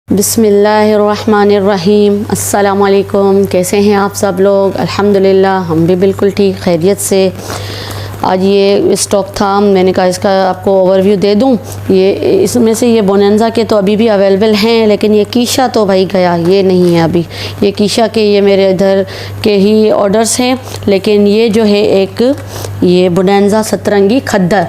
बिस्मिल्लाहिर्रहमानिर्रहीम। अस्सलाम वालेकुम। कैसे हैं आप सब लोग? अल्हम्दुलिल्लाह हम भी बिल्कुल ठीक खैरियत से। आज ये स्टॉक था, मैंने कहा इसका आपको ओवरव्यू दे दूं। ये इसमें से ये बोनेंजा के तो अभी भी अवेलेबल हैं, लेकिन ये कीशा तो भाई गया, ये नहीं है अभी। ये कीशा के ये मेरे इधर के ही ऑर्डर्स हैं, लेकिन ये जो है एक ये बोनेंजा सतरंगी खद्दर,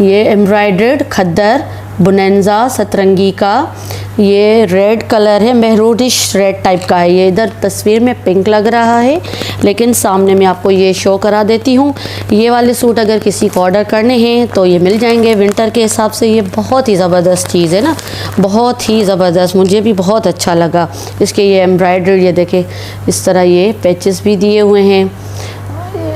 ये एम्ब्रॉयडर्ड खद्दर बोनेंजा सतरंगी का ये रेड कलर है, मेहरूनिश रेड टाइप का है। ये इधर तस्वीर में पिंक लग रहा है, लेकिन सामने मैं आपको ये शो करा देती हूँ। ये वाले सूट अगर किसी को ऑर्डर करने हैं तो ये मिल जाएंगे विंटर के हिसाब से। ये बहुत ही ज़बरदस्त चीज़ है ना, बहुत ही ज़बरदस्त, मुझे भी बहुत अच्छा लगा। इसके ये एम्ब्रॉयडरी, ये देखें इस तरह ये पैचेस भी दिए हुए हैं।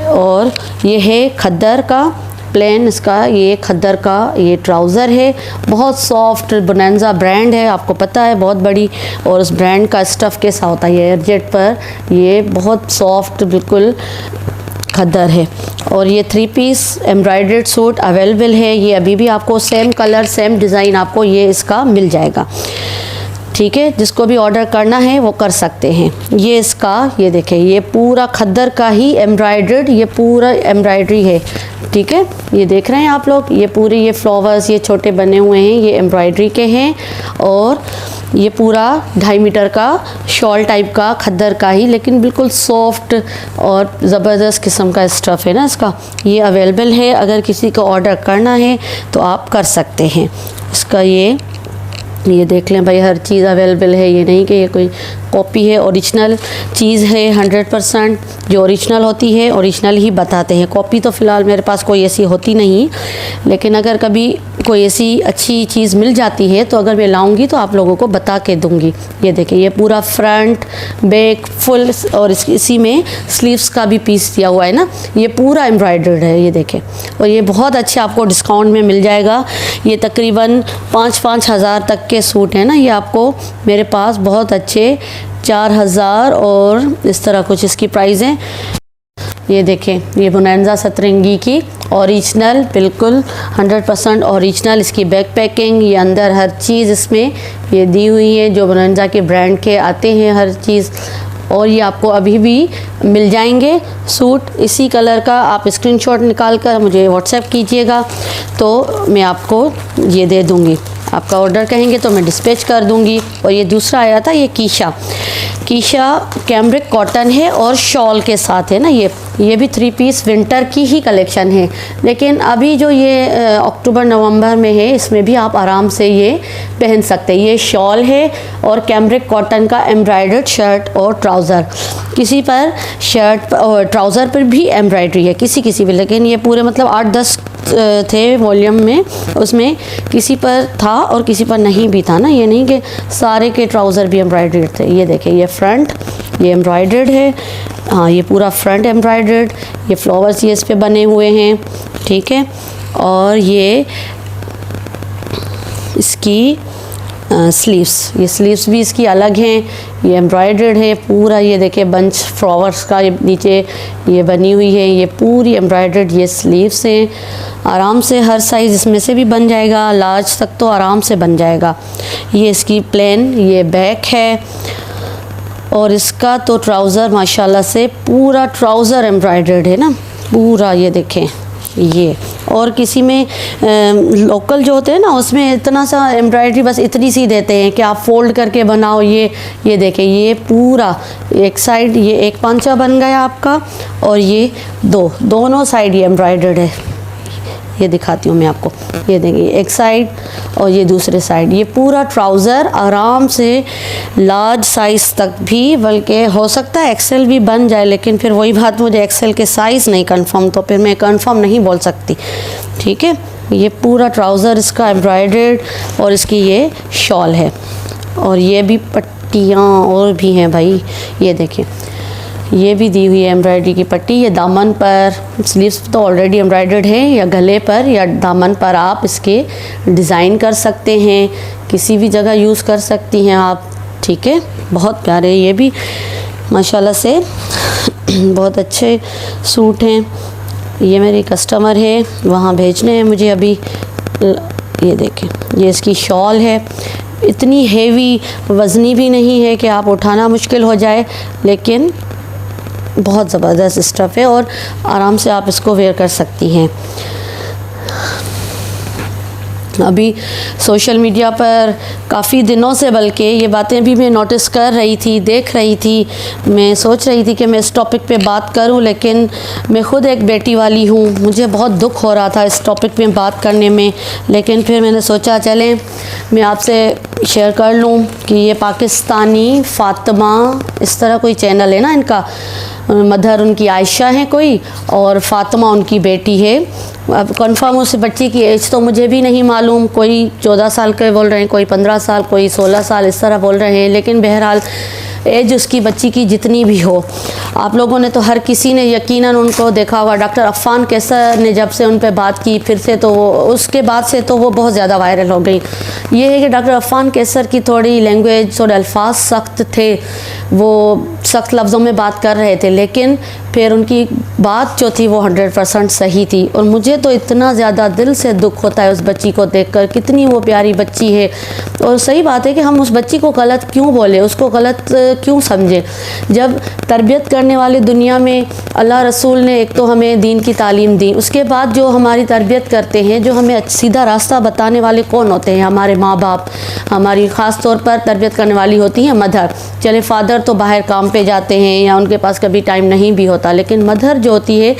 और ये है खद्दर का प्लेन, इसका ये खद्दर का ये ट्राउज़र है। बहुत सॉफ्ट, बोनेंजा ब्रांड है, आपको पता है बहुत बड़ी, और उस ब्रांड का स्टफ़ कैसा होता है ये एयरजेट पर, ये बहुत सॉफ्ट बिल्कुल खद्दर है। और ये 3 पीस एम्ब्रॉयडर्ड सूट अवेलेबल है। ये अभी भी आपको सेम कलर सेम डिज़ाइन आपको ये इसका मिल जाएगा, ठीक है। जिसको भी ऑर्डर करना है वो कर सकते हैं। ये इसका ये देखें, ये पूरा खद्दर का ही एम्ब्रॉयडर्ड, ये पूरा एम्ब्रॉयडरी है, ठीक है। ये देख रहे हैं आप लोग, ये पूरे ये फ्लावर्स ये छोटे बने हुए हैं, ये एम्ब्रॉयडरी के हैं। और ये पूरा 2.5 मीटर का शॉल टाइप का खद्दर का ही, लेकिन बिल्कुल सॉफ्ट और ज़बरदस्त किस्म का स्टफ़ है ना इसका। ये अवेलेबल है, अगर किसी को ऑर्डर करना है तो आप कर सकते हैं। इसका ये देख लें भाई, हर चीज़ अवेलेबल है, ये नहीं कि ये कोई कॉपी है, ओरिजिनल चीज़ है 100%। जो ओरिजिनल होती है ओरिजिनल ही बताते हैं। कॉपी तो फ़िलहाल मेरे पास कोई ऐसी होती नहीं, लेकिन अगर कभी कोई ऐसी अच्छी चीज़ मिल जाती है तो अगर मैं लाऊंगी तो आप लोगों को बता के दूंगी। ये देखें, ये पूरा फ्रंट बैक फुल, और इसी में स्लीव्स का भी पीस दिया हुआ है ना, ये पूरा एम्ब्रॉयडर्ड है, ये देखें। और ये बहुत अच्छे आपको डिस्काउंट में मिल जाएगा। ये तकरीबन 5-5 हज़ार तक के सूट हैं ना, ये आपको मेरे पास बहुत अच्छे 4,000 और इस तरह कुछ इसकी प्राइस है। ये देखें, ये बोनेंजा सतरंगी की ओरिजिनल, बिल्कुल 100% ओरिजिनल इसकी बैक पैकिंग, ये अंदर हर चीज़ इसमें ये दी हुई है जो बोनेंजा के ब्रांड के आते हैं हर चीज़। और ये आपको अभी भी मिल जाएंगे सूट इसी कलर का। आप स्क्रीनशॉट निकाल कर मुझे व्हाट्सएप कीजिएगा तो मैं आपको ये दे दूँगी। आपका ऑर्डर कहेंगे तो मैं डिस्पैच कर दूंगी। और ये दूसरा आया था, ये कीशा कैमरिक कॉटन है और शॉल के साथ है ना। ये भी 3 पीस विंटर की ही कलेक्शन है, लेकिन अभी जो ये अक्टूबर नवंबर में है, इसमें भी आप आराम से ये पहन सकते हैं। ये शॉल है और कैमरिक कॉटन का एम्ब्रॉयडर्ड शर्ट और ट्राउज़र, किसी पर शर्ट और ट्राउज़र पर भी एम्ब्रॉयडरी है, किसी भी, लेकिन ये पूरे मतलब 8-10 थे वॉल्यूम में, उसमें किसी पर था और किसी पर नहीं भी था ना। ये नहीं कि सारे के ट्राउज़र भी एम्ब्रॉयडर्ड थे। ये देखें, ये फ्रंट ये एम्ब्रॉयडर्ड है, हाँ ये पूरा फ्रंट एम्ब्रॉयडर्ड, ये फ्लावर्स ये इस पे बने हुए हैं, ठीक है। और ये इसकी स्लीव्स, ये स्लीव्स भी इसकी अलग हैं, ये एम्ब्रॉयडर्ड है पूरा। ये देखें, बंच फ्लावर्स का ये नीचे ये बनी हुई है, ये पूरी एम्ब्रॉयडर्ड ये स्लीव्स हैं। आराम से हर साइज़ इसमें से भी बन जाएगा, लार्ज तक तो आराम से बन जाएगा। ये इसकी प्लेन ये बैक है, और इसका तो ट्राउज़र माशाल्लाह से पूरा ट्राउज़र एम्ब्रॉयडर्ड है ना पूरा। ये देखें ये, और किसी में लोकल जो होते हैं ना उसमें इतना सा एम्ब्रॉयडरी बस इतनी सी देते हैं कि आप फोल्ड करके बनाओ। ये देखें, ये पूरा एक साइड ये एक पांचा बन गया आपका, और ये दोनों साइड ये एम्ब्रॉयडर्ड है। ये दिखाती हूँ मैं आपको, ये देखिए एक साइड और ये दूसरे साइड, ये पूरा ट्राउज़र आराम से लार्ज साइज़ तक भी, बल्कि हो सकता है एक्सेल भी बन जाए, लेकिन फिर वही बात, मुझे एक्सेल के साइज़ नहीं कंफर्म, तो फिर मैं कंफर्म नहीं बोल सकती, ठीक है। ये पूरा ट्राउज़र इसका एम्ब्रॉयडर्ड, और इसकी ये शॉल है, और ये भी पट्टियाँ और भी हैं भाई। ये देखें, ये भी दी हुई है एम्ब्रॉयडरी की पट्टी। ये दामन पर, स्लीव्स तो ऑलरेडी एम्ब्रॉयडर्ड है, या गले पर या दामन पर आप इसके डिज़ाइन कर सकते हैं, किसी भी जगह यूज़ कर सकती हैं आप, ठीक है। बहुत प्यारे, ये भी माशाल्लाह से बहुत अच्छे सूट हैं। ये मेरी कस्टमर है, वहाँ भेजने हैं मुझे अभी। ये देखें, ये इसकी शॉल है, इतनी हेवी वज़नी भी नहीं है कि आप उठाना मुश्किल हो जाए, लेकिन बहुत ज़बरदस्त स्टफ़ है और आराम से आप इसको वेयर कर सकती हैं। अभी सोशल मीडिया पर काफ़ी दिनों से बल्कि ये बातें भी मैं नोटिस कर रही थी, देख रही थी। मैं सोच रही थी कि मैं इस टॉपिक पे बात करूं, लेकिन मैं ख़ुद एक बेटी वाली हूं, मुझे बहुत दुख हो रहा था इस टॉपिक पे बात करने में। लेकिन फिर मैंने सोचा चलें मैं आपसे शेयर कर लूं कि ये पाकिस्तानी फ़ातिमा, इस तरह कोई चैनल है ना इनका, मदर उनकी आयशा है कोई और फ़ातिमा उनकी बेटी है। अब कन्फर्म उस बच्ची की एज तो मुझे भी नहीं मालूम, कोई 14 साल के बोल रहे हैं, कोई 15 साल, कोई 16 साल, इस तरह बोल रहे हैं। लेकिन बहरहाल एज उसकी बच्ची की जितनी भी हो, आप लोगों ने तो हर किसी ने यकीनन उनको देखा होगा। डॉक्टर अफ़ान कैसर ने जब से उन पे बात की, फिर से तो वो उसके बाद से तो वो बहुत ज़्यादा वायरल हो गई। ये है कि डॉक्टर अफ़ान कैसर की थोड़ी लैंग्वेज, थोड़े अल्फाज सख्त थे, वो सख्त लफ्ज़ों में बात कर रहे थे, लेकिन फिर उनकी बात जो थी वो 100% सही थी। और मुझे तो इतना ज़्यादा दिल से दुख होता है उस बच्ची को देखकर, कितनी वो प्यारी बच्ची है। और सही बात है कि हम उस बच्ची को गलत क्यों बोले, उसको गलत क्यों समझें, जब तरबियत करने वाली दुनिया में अल्लाह रसूल ने एक तो हमें दीन की तालीम दी, उसके बाद जो हमारी तरबियत करते हैं, जो हमें सीधा रास्ता बताने वाले कौन होते हैं? हमारे माँ बाप। हमारी ख़ास तौर पर तरबियत करने वाली होती है मदर। चले फादर तो बाहर काम पे जाते हैं या उनके पास कभी टाइम नहीं भी होता, लेकिन मदर जो होती है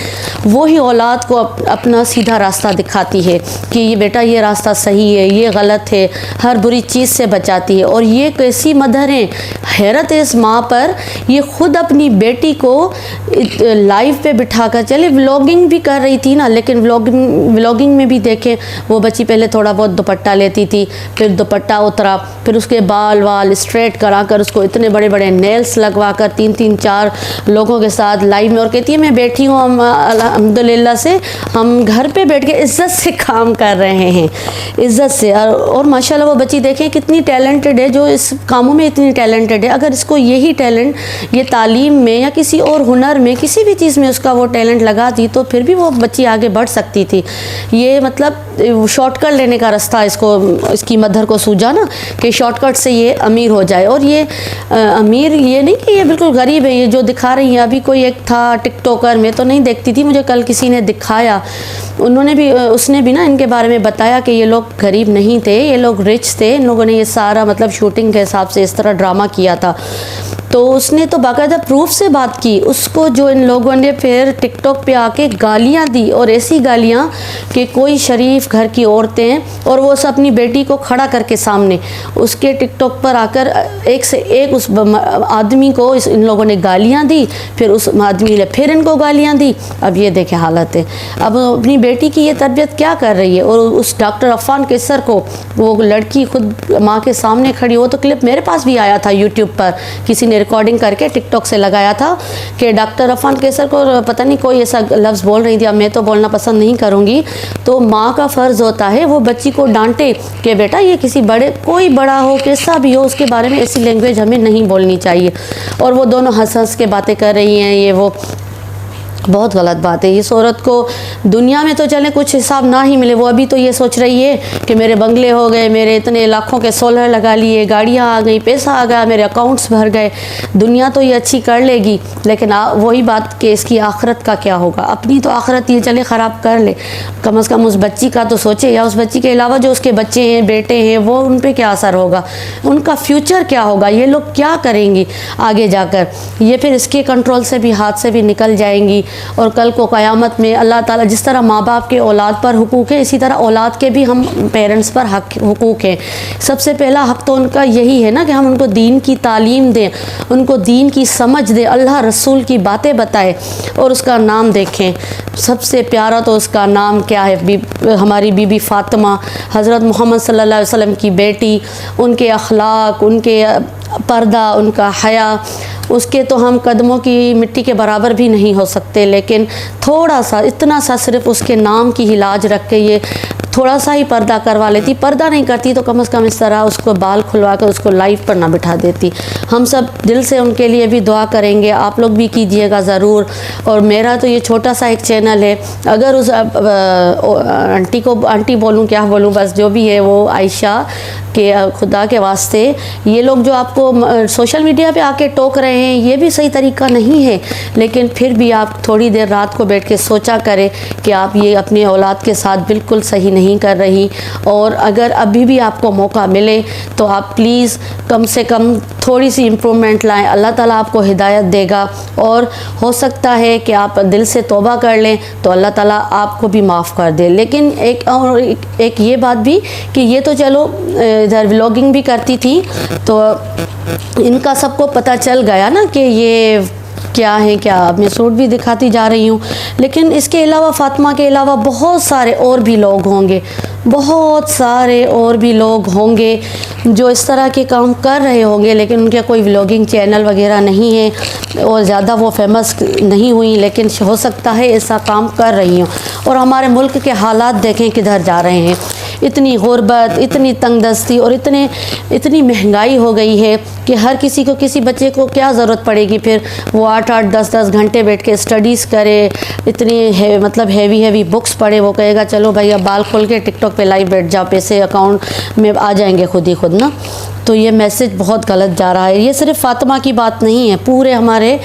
वो ही औलाद को अपना सीधा रास्ता दिखाती है कि ये बेटा ये रास्ता सही है, ये गलत है, हर बुरी चीज़ से बचाती है। और ये कैसी मदर हैं, हैरत है इस माँ पर, ये ख़ुद अपनी बेटी को लाइव पे बिठा कर, चले व्लॉगिंग भी कर रही थी ना, लेकिन व्लॉगिंग में भी देखें वो बच्ची पहले थोड़ा बहुत दुपट्टा लेती थी, फिर दुपट्टा उतरा, फिर उसके बाल वाल स्ट्रेट करा कर, उसको इतने बड़े बड़े नेल्स लगवा कर 3-3-4 लोगों के साथ लाइव में, और कहती है मैं बैठी हूँ, हम अल्हम्दुलिल्लाह से हम घर पे बैठ के इज़्ज़त से काम कर रहे हैं, इज़्ज़त से। और माशाल्लाह वो बच्ची देखें कितनी टैलेंटेड है, जो इस कामों में इतनी टैलेंटेड है। अगर इसको यही टैलेंट ये तालीम में या किसी और हुनर में, किसी भी चीज़ में उसका वो टैलेंट लगा दी, तो फिर भी वो बच्ची आगे बढ़ सकती थी। ये मतलब शॉर्टकट लेने का रास्ता इसको, इसकी मदर को सूझा ना कि शॉर्टकट से ये अमीर हो जाए। और ये अमीर ये नहीं कि ये बिल्कुल गरीब है, ये जो दिखा रही हैं। अभी कोई एक था टिकटॉकर, मैं तो नहीं देखती थी, मुझे कल किसी ने दिखाया, उसने भी ना इनके बारे में बताया कि ये लोग गरीब नहीं थे, ये लोग रिच थे। इन लोगों ने ये सारा मतलब शूटिंग के हिसाब से इस तरह ड्रामा किया था। तो उसने तो बाकायदा प्रूफ से बात की, उसको जो इन लोगों ने फिर टिकटॉक पे आके गालियां दी, और ऐसी गालियां कि कोई शरीफ घर की औरतें, और वो सब अपनी बेटी को खड़ा करके सामने उसके टिकटॉक पर आकर एक से एक उस आदमी को इन लोगों ने गालियां दी, फिर उस आदमी ने फिर इनको गालियां दी। अब ये देखे हालत है। अब अपनी बेटी की ये तरबियत क्या कर रही है। और उस डॉक्टर अफ़ान कैसर को, वो लड़की खुद माँ के सामने खड़ी, वो तो क्लिप मेरे पास भी आया था यूट्यूब पर, किसी ने रिकॉर्डिंग करके टिकटॉक से लगाया था कि डॉक्टर अफ़ान कैसर को पता नहीं कोई ऐसा लफ्ज़ बोल रही थी, अब मैं तो बोलना पसंद नहीं करूँगी। तो माँ का फ़र्ज़ होता है वो बच्ची को डांटे कि बेटा ये किसी बड़े, कोई बड़ा हो कैसा भी हो, उसके बारे में ऐसी लैंग्वेज हमें नहीं बोलनी चाहिए। और वो दोनों हंस हंस के बातें कर रही हैं, ये वो बहुत गलत बात है। इस औरत को दुनिया में तो चले कुछ हिसाब ना ही मिले, वो अभी तो ये सोच रही है कि मेरे बंगले हो गए, मेरे इतने लाखों के सोलर लगा लिए, गाड़ियाँ आ गई, पैसा आ गया, मेरे अकाउंट्स भर गए, दुनिया तो ये अच्छी कर लेगी। लेकिन वही बात कि इसकी आखिरत का क्या होगा। अपनी तो आखिरत ये चले ख़राब कर ले, कम से कम उस बच्ची का तो सोचे, या उस बच्ची के अलावा जो उसके बच्चे हैं, बेटे हैं, वो उन पर क्या असर होगा, उनका फ्यूचर क्या होगा, ये लोग क्या करेंगी आगे जाकर। ये फिर इसके कंट्रोल से भी, हाथ से भी निकल जाएंगी। और कल को क़यामत में अल्लाह ताला, जिस तरह माँ बाप के औलाद पर हुकूक़ है, इसी तरह औलाद के भी हम पेरेंट्स पर हुकूक़ हैं। सबसे पहला हक़ तो उनका यही है ना कि हम उनको दीन की तालीम दें, उनको दीन की समझ दें, अल्लाह रसूल की बातें बताएं और उसका नाम देखें। सबसे प्यारा तो उसका नाम क्या है, हमारी बीबी फ़ातिमा, हज़रत मोहम्मद सल्लल्लाहु अलैहि वसल्लम की बेटी, उनके अखलाक, उनके पर्दा, उनका हया, उसके तो हम कदमों की मिट्टी के बराबर भी नहीं हो सकते। लेकिन थोड़ा सा, इतना सा सिर्फ उसके नाम की ही लाज रख के, ये थोड़ा सा ही पर्दा करवा लेती, पर्दा नहीं करती तो कम से कम इस तरह उसको बाल खुलवा कर उसको लाइव पर ना बिठा देती। हम सब दिल से उनके लिए भी दुआ करेंगे, आप लोग भी कीजिएगा ज़रूर। और मेरा तो ये छोटा सा एक चैनल है, अगर उस आंटी को, आंटी बोलूँ क्या बोलूँ, बस जो भी है वो आयशा के, खुदा के वास्ते ये लोग जो आपको सोशल मीडिया पे आके टोक रहे हैं ये भी सही तरीका नहीं है, लेकिन फिर भी आप थोड़ी देर रात को बैठ के सोचा करें कि आप ये अपनी औलाद के साथ बिल्कुल सही नहीं कर रही। और अगर अभी भी आपको मौका मिले तो आप प्लीज़ कम से कम थोड़ी सी इम्प्रूवमेंट लाएं, अल्लाह ताला आपको हिदायत देगा। और हो सकता है कि आप दिल से तौबा कर लें तो अल्लाह ताला आपको भी माफ़ कर दे। लेकिन एक ये बात भी कि ये तो चलो इधर व्लॉगिंग भी करती थी तो इनका सबको पता चल गया ना कि ये क्या है क्या। अब मैं सूट भी दिखाती जा रही हूँ, लेकिन इसके अलावा फ़ातिमा के अलावा बहुत सारे और भी लोग होंगे, बहुत सारे और भी लोग होंगे जो इस तरह के काम कर रहे होंगे, लेकिन उनके कोई व्लॉगिंग चैनल वगैरह नहीं है और ज़्यादा वो फेमस नहीं हुई, लेकिन हो सकता है ऐसा काम कर रही हूँ। और हमारे मुल्क के हालात देखें किधर जा रहे हैं, इतनी गुर्बत, इतनी तंगदस्ती और इतनी महंगाई हो गई है कि हर किसी को, किसी बच्चे को क्या ज़रूरत पड़ेगी फिर वो 8-8 10-10 घंटे बैठ के स्टडीज़ करे, इतनी मतलब हैवी बुक्स पढ़े। वो कहेगा चलो भैया बाल खोल के टिकटॉक पे लाइव बैठ जाओ, पैसे अकाउंट में आ जाएंगे खुद ही खुद ना। तो ये मैसेज बहुत गलत जा रहा है। ये सिर्फ फ़ातिमा की बात नहीं है, पूरे हमारे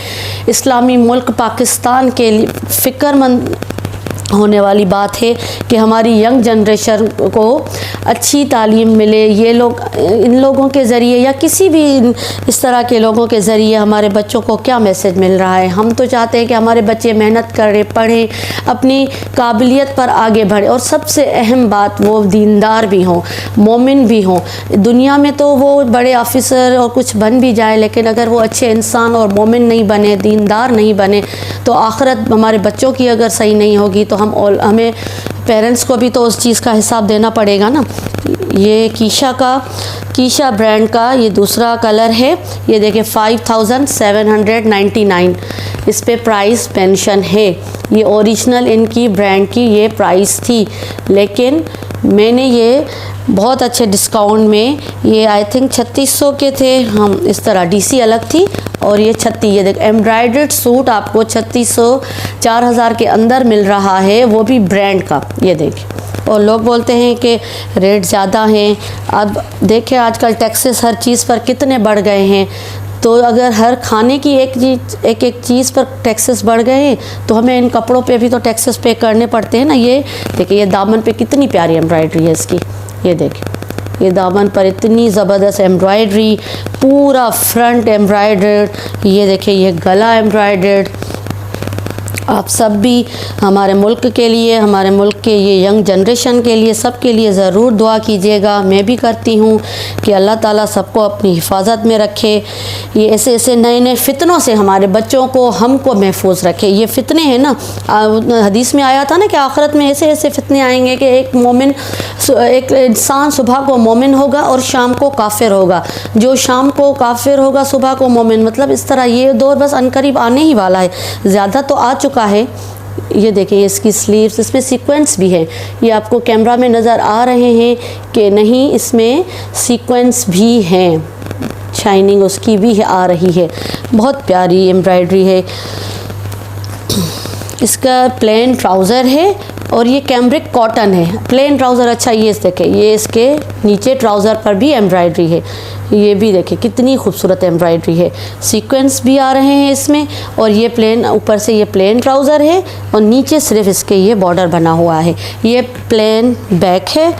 इस्लामी मुल्क पाकिस्तान के लिए फ़िक्रमंद होने वाली बात है कि हमारी यंग जनरेशन को अच्छी तालीम मिले। ये लोग, इन लोगों के ज़रिए या किसी भी इस तरह के लोगों के ज़रिए हमारे बच्चों को क्या मैसेज मिल रहा है। हम तो चाहते हैं कि हमारे बच्चे मेहनत करें, पढ़ें, अपनी काबिलियत पर आगे बढ़े और सबसे अहम बात वो दीनदार भी हों, मोमिन भी हों। दुनिया में तो वो बड़े ऑफिसर और कुछ बन भी जाए, लेकिन अगर वो अच्छे इंसान और मोमिन नहीं बने, दीनदार नहीं बने, तो आखिरत हमारे बच्चों की अगर सही नहीं होगी तो हमें पेरेंट्स को भी तो उस चीज़ का हिसाब देना पड़ेगा ना। ये कीशा ब्रांड का ये दूसरा कलर है, ये देखिए 5799 इस पे प्राइस मेंशन है। ये ओरिजिनल इनकी ब्रांड की ये प्राइस थी, लेकिन मैंने ये बहुत अच्छे डिस्काउंट में, ये आई थिंक 3600 के थे, हम इस तरह डीसी अलग थी और ये 36, ये देख एम्ब्रॉयडर्ड सूट आपको 3600 4000 के अंदर मिल रहा है, वो भी ब्रांड का। ये देखिए, और लोग बोलते हैं कि रेट ज़्यादा हैं। अब देखें आजकल टैक्सेस हर चीज़ पर कितने बढ़ गए हैं, तो अगर हर खाने की एक चीज़ पर टैक्सेस बढ़ गए हैं तो हमें इन कपड़ों पे भी तो टैक्सेस पे करने पड़ते हैं ना। ये देखिए, ये दामन पे कितनी प्यारी एम्ब्रॉयडरी है इसकी। ये देखिए, ये दामन पर इतनी ज़बरदस्त एम्ब्रॉयडरी, पूरा फ्रंट एम्ब्रॉयडर्ड। ये देखिए, ये गला एम्ब्रॉयडर्ड। आप सब भी हमारे मुल्क के लिए, हमारे मुल्क के ये यंग जनरेशन के लिए, सब के लिए ज़रूर दुआ कीजिएगा। मैं भी करती हूँ कि अल्लाह ताला सबको अपनी हिफाजत में रखे, ये ऐसे नए फ़ितनों से हमारे बच्चों को, हमको महफूज रखे। ये फ़ितने हैं ना, हदीस में आया था ना कि आखिरत में ऐसे फ़ितने आएंगे कि एक इंसान सुबह को मोमिन होगा और शाम को काफिर होगा, जो शाम को काफिर होगा सुबह को मोमिन। मतलब इस तरह ये दौर बस अनकरीब आने ही वाला है, ज़्यादा तो आ चुका है। ये देखिए, इसकी स्लीव्स, इसमें सीक्वेंस भी है। ये आपको कैमरा में नज़र आ रहे हैं कि नहीं, इसमें सीक्वेंस भी हैं, शाइनिंग उसकी भी आ रही है। बहुत प्यारी एम्ब्रॉयडरी है। इसका प्लेन ट्राउज़र है और ये कैम्ब्रिक कॉटन है, प्लेन ट्राउज़र। अच्छा, ये देखें, ये इसके नीचे ट्राउज़र पर भी एम्ब्रॉयडरी है। ये भी देखें कितनी खूबसूरत एम्ब्रॉयडरी है, सीक्वेंस भी आ रहे हैं इसमें। और ये प्लेन, ऊपर से ये प्लेन ट्राउज़र है और नीचे सिर्फ इसके ये बॉर्डर बना हुआ है। ये प्लेन बैक है।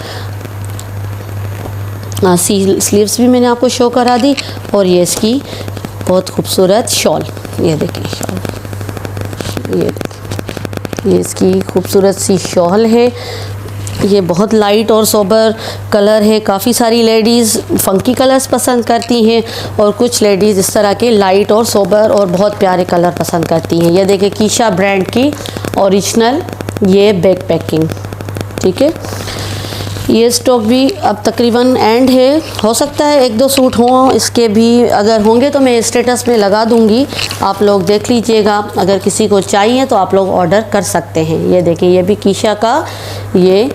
स्लीव्स भी मैंने आपको शो करा दी। और ये इसकी बहुत खूबसूरत शॉल, ये देखिए शॉल, ये देखिए, ये इसकी खूबसूरत सी शॉल है। ये बहुत लाइट और सोबर कलर है। काफ़ी सारी लेडीज़ फंकी कलर्स पसंद करती हैं और कुछ लेडीज़ इस तरह के लाइट और सोबर और बहुत प्यारे कलर पसंद करती हैं। ये देखिए, कीशा ब्रांड की ओरिजिनल ये बैक पैकिंग, ठीक है। ये स्टॉक भी अब तकरीबन एंड है, हो सकता है 1-2 सूट हों इसके भी, अगर होंगे तो मैं स्टेटस में लगा दूंगी, आप लोग देख लीजिएगा। अगर किसी को चाहिए तो आप लोग ऑर्डर कर सकते हैं। ये देखिए, ये भी कीशा का ये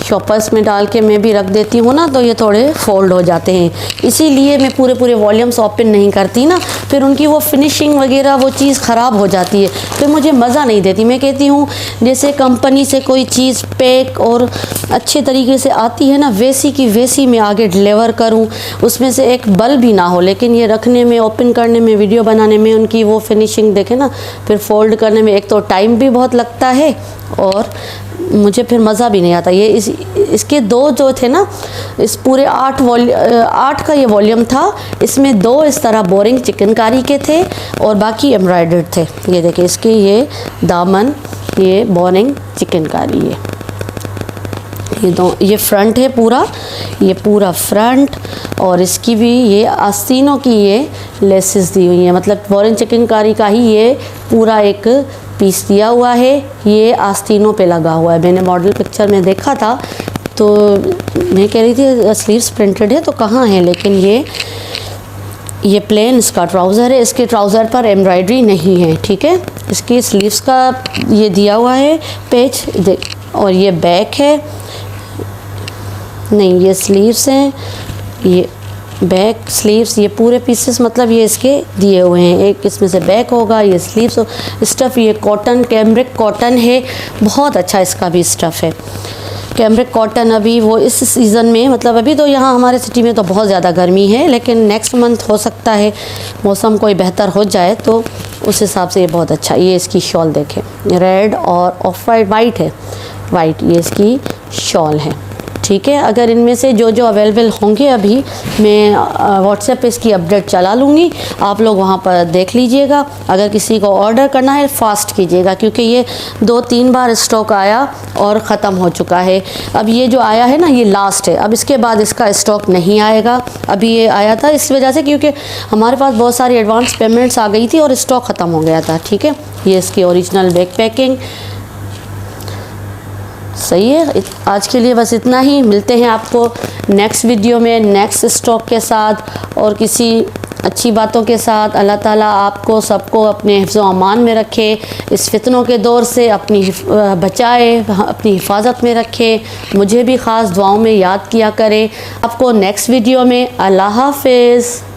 शॉपर्स में डाल के मैं भी रख देती हूँ ना, तो ये थोड़े फोल्ड हो जाते हैं, इसीलिए मैं पूरे वॉल्यूम्स ओपन नहीं करती ना, फिर उनकी वो फिनिशिंग वगैरह वो चीज़ ख़राब हो जाती है, फिर मुझे मज़ा नहीं देती। मैं कहती हूँ जैसे कंपनी से कोई चीज़ पैक और अच्छे तरीके से आती है ना, वैसी की वैसी मैं आगे डिलीवर करूँ, उसमें से एक बल भी ना हो। लेकिन ये रखने में, ओपन करने में, वीडियो बनाने में उनकी वो फिनिशिंग देखे ना, फिर फोल्ड करने में एक तो टाइम भी बहुत लगता है और मुझे फिर मज़ा भी नहीं आता। ये इसके दो जो थे ना, इस पूरे 8 का ये वॉल्यूम था, इसमें 2 इस तरह बोरिंग चिकनकारी के थे और बाकी एम्ब्रॉयडर्ड थे। ये देखिए इसके ये दामन, ये बोरिंग चिकनकारी, ये फ्रंट है पूरा, ये पूरा फ्रंट, और इसकी भी ये आस्तीनों की ये लेसेस दी हुई हैं, मतलब बोरिंग चिकनकारी का ही ये पूरा एक पीस दिया हुआ है, ये आस्तीनों पे लगा हुआ है। मैंने मॉडल पिक्चर में देखा था तो मैं कह रही थी स्लीव्स प्रिंटेड है तो कहाँ है, लेकिन ये प्लेन इसका ट्राउज़र है, इसके ट्राउज़र पर एम्ब्रॉयडरी नहीं है, ठीक है। इसकी स्लीव्स का ये दिया हुआ है पेज, और ये बैक है, नहीं ये स्लीव्स हैं, ये बैक स्लीव्स, ये पूरे पीसेस मतलब ये इसके दिए हुए हैं। एक इसमें से बैक होगा, ये स्लीव्स स्टफ़, ये कॉटन कैमरिक कॉटन है, बहुत अच्छा इसका भी स्टफ़ है कैमरिक कॉटन। अभी वो इस सीज़न में, मतलब अभी तो यहाँ हमारे सिटी में तो बहुत ज़्यादा गर्मी है, लेकिन नेक्स्ट मंथ हो सकता है मौसम कोई बेहतर हो जाए तो उस हिसाब से ये बहुत अच्छा। ये इसकी शॉल देखें, रेड और ऑफ वाइट है, वाइट ये इसकी शॉल है, ठीक है। अगर इनमें से जो अवेलेबल होंगे अभी मैं व्हाट्सएप पे इसकी अपडेट चला लूँगी, आप लोग वहाँ पर देख लीजिएगा। अगर किसी को ऑर्डर करना है फास्ट कीजिएगा, क्योंकि ये 2-3 बार स्टॉक आया और ख़त्म हो चुका है। अब ये जो आया है ना, ये लास्ट है, अब इसके बाद इसका स्टॉक नहीं आएगा। अभी ये आया था इस वजह से क्योंकि हमारे पास बहुत सारी एडवांस पेमेंट्स आ गई थी और स्टॉक ख़त्म हो गया था, ठीक है। ये इसकी ओरिजिनल बैक पैकिंग सही है। आज के लिए बस इतना ही, मिलते हैं आपको नेक्स्ट वीडियो में नेक्स्ट स्टॉक के साथ और किसी अच्छी बातों के साथ। अल्लाह ताला आपको सबको अपने हिफ्ज़ अमान में रखे, इस फितनों के दौर से अपनी बचाए, अपनी हिफाजत में रखे। मुझे भी ख़ास दुआओं में याद किया करें। आपको नेक्स्ट वीडियो में, अल्लाह हाफ़िज़।